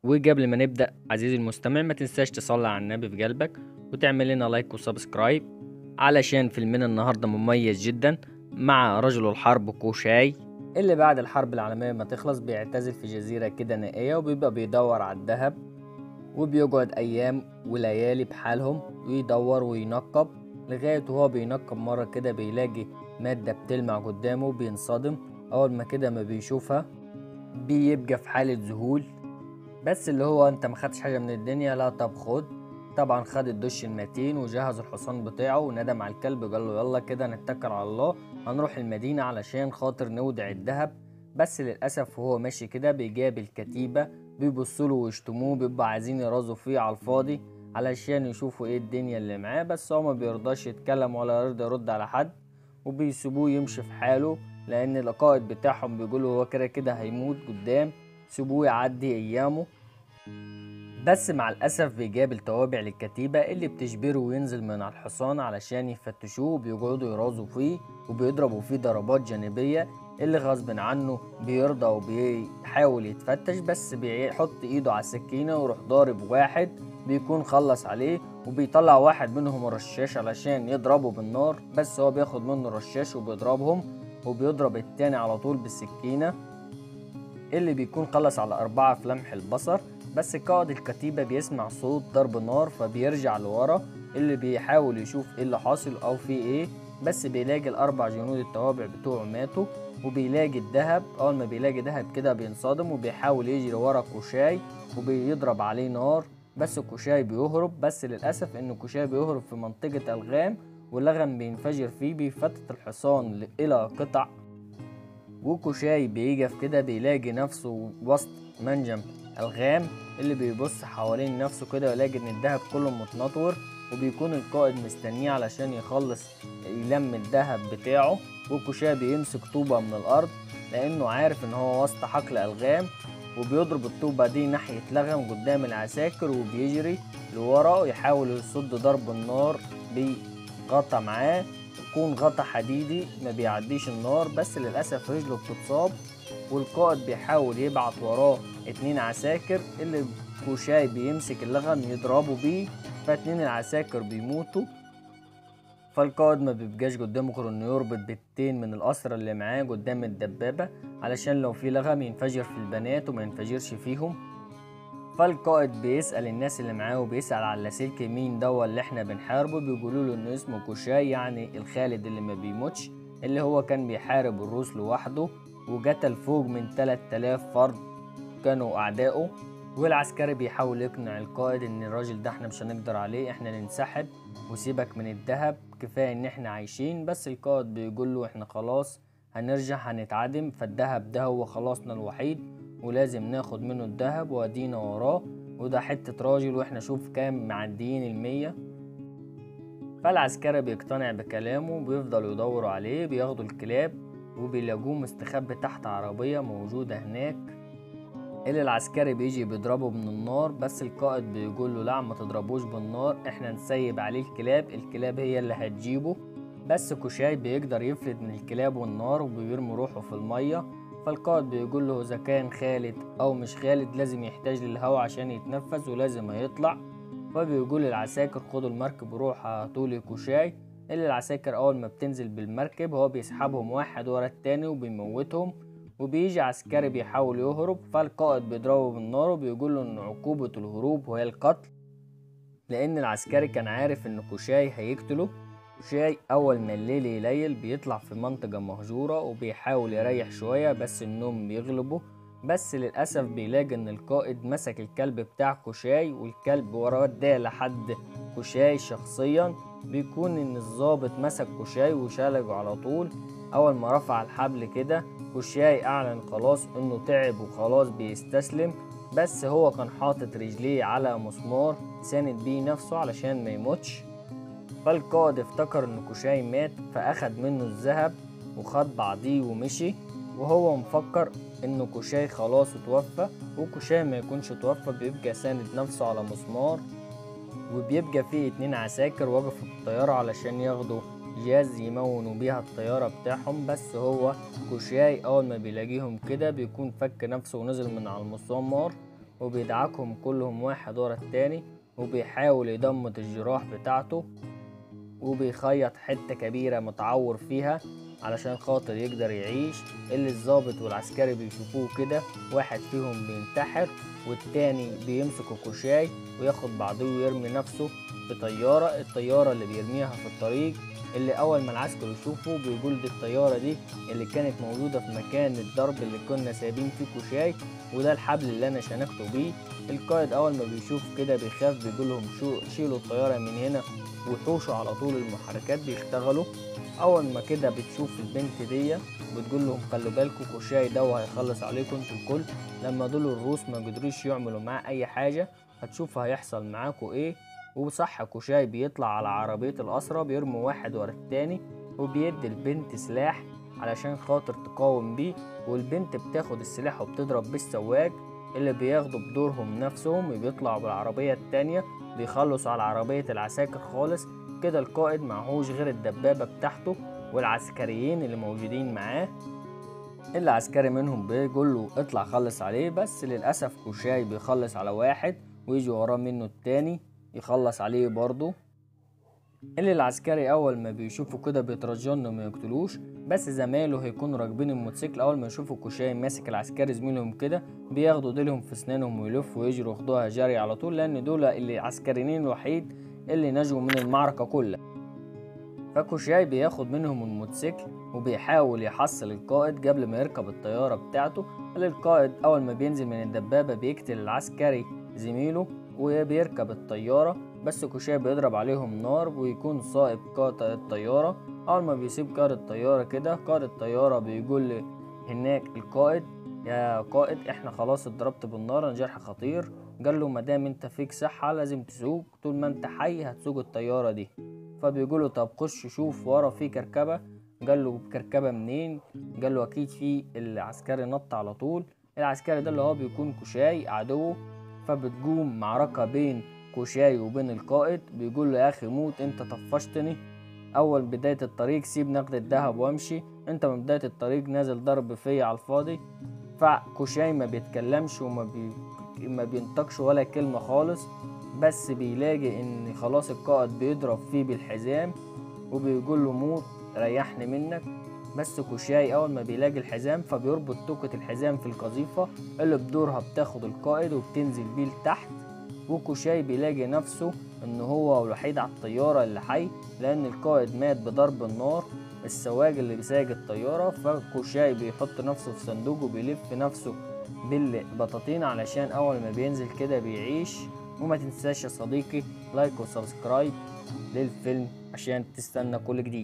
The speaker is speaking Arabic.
وقبل ما نبدأ عزيزي المستمع ما تنساش تصلي على النبي في قلبك وتعمل لنا لايك وسبسكرايب علشان فيلمنا النهاردة مميز جدا مع رجل الحرب كوشاي اللي بعد الحرب العالمية ما تخلص بيعتزل في جزيرة كده نائية وبيبقى بيدور على الذهب وبيقعد أيام وليالي بحالهم ويدور وينقب لغاية وهو بينقب مرة كده بيلاقي مادة بتلمع قدامه بينصدم. أول ما كده ما بيشوفها بيبقى في حالة ذهول، بس اللي هو انت ما خدتش حاجه من الدنيا. لا طب خد. طبعا خد الدش المتين وجهز الحصان بتاعه وندم على الكلب، قال له يلا كده نتكل على الله هنروح المدينه علشان خاطر نودع الذهب. بس للاسف وهو ماشي كده بيقابل كتيبه بيبصوا ويشتموه، بيبقى عايزين يرازوا فيه على الفاضي علشان يشوفوا ايه الدنيا اللي معاه، بس هو ما بيرضاش يتكلم ولا يرضى يرد على حد وبيسيبوه يمشي في حاله، لان القائد بتاعهم بيقولوا هو كده كده هيموت قدام، سيبوه يعدي ايامه. بس مع الأسف بيقابل توابع للكتيبة اللي بتجبره وينزل من على الحصان علشان يفتشوه وبيقعدوا يرازوا فيه وبيضربوا فيه ضربات جانبية، اللي غصب عنه بيرضى وبيحاول يتفتش، بس بيحط ايده على السكينة ويروح ضارب واحد بيكون خلص عليه وبيطلع واحد منهم رشاش علشان يضربه بالنار، بس هو بياخد منه رشاش وبيضربهم وبيضرب التاني على طول بالسكينة اللي بيكون خلص على 4 في لمح البصر. بس قائد الكتيبة بيسمع صوت ضرب نار فبيرجع لورا اللي بيحاول يشوف ايه اللي حاصل او في ايه، بس بيلاقي ال4 جنود التوابع بتوعه ماتوا وبيلاقي الذهب. اول ما بيلاقي ذهب كده بينصدم وبيحاول يجري ورا كوشاي وبيضرب عليه نار، بس كوشاي بيهرب. بس للأسف ان كوشاي بيهرب في منطقة ألغام واللغم بينفجر فيه بيفتت الحصان إلى قطع، وكوشاي بيجف كده بيلاقي نفسه وسط منجم ألغام اللي بيبص حوالين نفسه كده ويلاقي ان الدهب كله متنطور، وبيكون القائد مستنيه علشان يخلص يلم الدهب بتاعه. وكوشاي بيمسك طوبة من الأرض لأنه عارف ان هو وسط حقل ألغام، وبيضرب الطوبة دي ناحية لغم قدام العساكر وبيجري لورا يحاول يصد ضرب النار بغطا معاه، يكون غطا حديدي ما بيعديش النار، بس للأسف رجله بتتصاب والقائد بيحاول يبعت وراه 2 عساكر اللي كوشاي بيمسك اللغم يضربوا بيه، ف2 العساكر بيموتوا. فالقائد ما بيبقاش قدامه غير انه يربط بيتين من الأسرى اللي معاه قدام الدبابة علشان لو في لغم ينفجر في البنات وما ينفجرش فيهم. فالقائد بيسأل الناس اللي معاه وبيسأل على اللاسلكي مين دوا اللي احنا بنحاربه، بيقولوا له انه اسمه كوشاي يعني الخالد اللي ما بيموتش، اللي هو كان بيحارب الروس لوحده وقتل فوق من 3000 فرد كانوا أعدائه. والعسكري بيحاول يقنع القائد ان الراجل ده احنا مش هنقدر عليه، احنا ننسحب وسيبك من الذهب كفاية ان احنا عايشين. بس القائد بيقول له احنا خلاص هنرجع هنتعدم، فالذهب ده هو خلاصنا الوحيد ولازم ناخد منه الذهب وادينا وراه، وده حتة راجل واحنا شوف كام معديين 100. فالعسكري بيقتنع بكلامه وبيفضلوا يدوروا عليه، بياخدوا الكلاب وبيلاقوه مستخبي تحت عربية موجودة هناك اللي العسكري بيجي بيضربه من النار، بس القائد بيقول له لا ما تضربوش بالنار، احنا نسيب عليه الكلاب هي اللي هتجيبه. بس كوشاي بيقدر يفلت من الكلاب والنار وبيرمي روحه في المية. فالقائد بيقول له اذا كان خالد او مش خالد لازم يحتاج للهواء عشان يتنفس ولازم هيطلع. فبيقول للعساكر خدوا المركب وروحوا هاتولي كوشاي، اللي العساكر اول ما بتنزل بالمركب هو بيسحبهم واحد ورا التاني وبيموتهم، وبيجي عسكري بيحاول يهرب فالقائد بيضربه بالنار وبيقول له ان عقوبة الهروب وهي القتل، لان العسكري كان عارف ان كوشاي هيقتله. كوشاي اول ما الليل يليل بيطلع في منطقة مهجورة وبيحاول يريح شوية بس النوم بيغلبه، بس للأسف بيلاقي ان القائد مسك الكلب بتاع كوشاي والكلب وراه لحد كوشاي شخصيا. بيكون ان الضابط مسك كوشاي وشالجه على طول. اول ما رفع الحبل كده كوشاي اعلن خلاص انه تعب وخلاص بيستسلم، بس هو كان حاطط رجليه على مسمار ساند بيه نفسه علشان ما يموتش. فالقائد افتكر ان كوشاي مات فاخد منه الذهب وخد بعضيه ومشي، وهو مفكر ان كوشاي خلاص اتوفى، وكوشاي ما يكونش اتوفى بيبقى ساند نفسه على مسمار، وبيبقى فيه 2 عساكر وقفوا الطيارة علشان ياخدوا جهاز يمونوا بيها الطيارة بتاعهم. بس هو كوشاي اول ما بيلاقيهم كده بيكون فك نفسه ونزل من على المسمار وبيدعكهم كلهم واحد ورا التاني، وبيحاول يضمد الجراح بتاعته، وبيخيط حتة كبيرة متعور فيها علشان خاطر يقدر يعيش. اللي الضابط والعسكري بيشوفوه كده، واحد فيهم بينتحر والتاني بيمسك كوشاي وياخد بعضه ويرمي نفسه في الطيارة اللي بيرميها في الطريق، اللي أول ما العسكري يشوفه بيقول دي الطيارة دي اللي كانت موجودة في مكان الضرب اللي كنا سايبين فيه كوشاي، وده الحبل اللي أنا شنكته بيه. القائد أول ما بيشوف كده بيخاف، بيقولهم شيلوا الطيارة من هنا وحوشوا على طول. المحركات بيشتغلوا. اول ما كده بتشوف البنت دي بتقول لهم خلوا بالكوا كوشاي ده وهيخلص عليكم انتوا الكل. لما دول الروس ما قدروش يعملوا معاه اي حاجه، هتشوفوا هيحصل معاكوا ايه. وصح كوشاي بيطلع على عربيه الاسرى، بيرموا واحد ورا التاني، وبيدي البنت سلاح علشان خاطر تقاوم بيه. والبنت بتاخد السلاح وبتضرب بالسواق، اللي بياخدوا بدورهم نفسهم بيطلعوا بالعربيه التانيه، بيخلصوا على عربيه العساكر خالص. كده القائد معهوش غير الدبابة بتاعته والعسكريين اللي موجودين معاه. اللي عسكري منهم بيقول له اطلع خلص عليه، بس للأسف كوشاي بيخلص على واحد ويجي وراه منه التاني يخلص عليه برضه. اللي العسكري أول ما بيشوفوا كده بيترجوا انه ما يقتلوش، بس زمايله هيكونوا راكبين الموتوسيكل أول ما يشوفوا كوشاي ماسك العسكري زميلهم كده بياخدوا ديلهم في اسنانهم ويلفوا ويجروا ياخدوها جري على طول، لأن دول اللي العسكريين الوحيد اللي نجوا من المعركة كلها. فكوشاي بياخد منهم الموتوسيكل وبيحاول يحصل القائد قبل ما يركب الطيارة بتاعته. القائد أول ما بينزل من الدبابة بيقتل العسكري زميله وبيركب الطيارة، بس كوشاي بيضرب عليهم نار ويكون صائب قائد الطيارة. أول ما بيسيب قائد الطيارة كده، قائد الطيارة بيقول هناك القائد يا قائد احنا خلاص اتضربت بالنار، انا جرح خطير. قال له مادام انت فيك صحة لازم تسوق، طول ما انت حي هتسوق الطيارة دي. فبيقوله طب خش شوف ورا في كركبة. قال له كركبة منين؟ قال له اكيد في. العسكري نط على طول. العسكري ده اللي هو بيكون كوشاي عدوه. فبتقوم معركة بين كوشاي وبين القائد، بيقول له يا اخي موت انت طفشتني اول بداية الطريق، سيب نقد الذهب وامشي، انت من بداية الطريق نازل ضرب فيا على الفاضي. فكوشاي ما بيتكلمش ما بينطقش ولا كلمة خالص، بس بيلاقي ان خلاص القائد بيضرب فيه بالحزام وبيقول له موت ريحني منك. بس كوشاي اول ما بيلاقي الحزام فبيربط توكة الحزام في القذيفة اللي بدورها بتاخد القائد وبتنزل بيه لتحت. وكوشاي بيلاقي نفسه ان هو الوحيد على الطيارة اللي حي، لان القائد مات بضرب النار السواق اللي بيساق الطيارة. فكوشاي بيحط نفسه في صندوق وبيلف نفسه بالبطاطين علشان اول ما بينزل كده بيعيش. وما تنساش يا صديقي لايك وسبسكرايب للفيلم عشان تستنى كل جديد.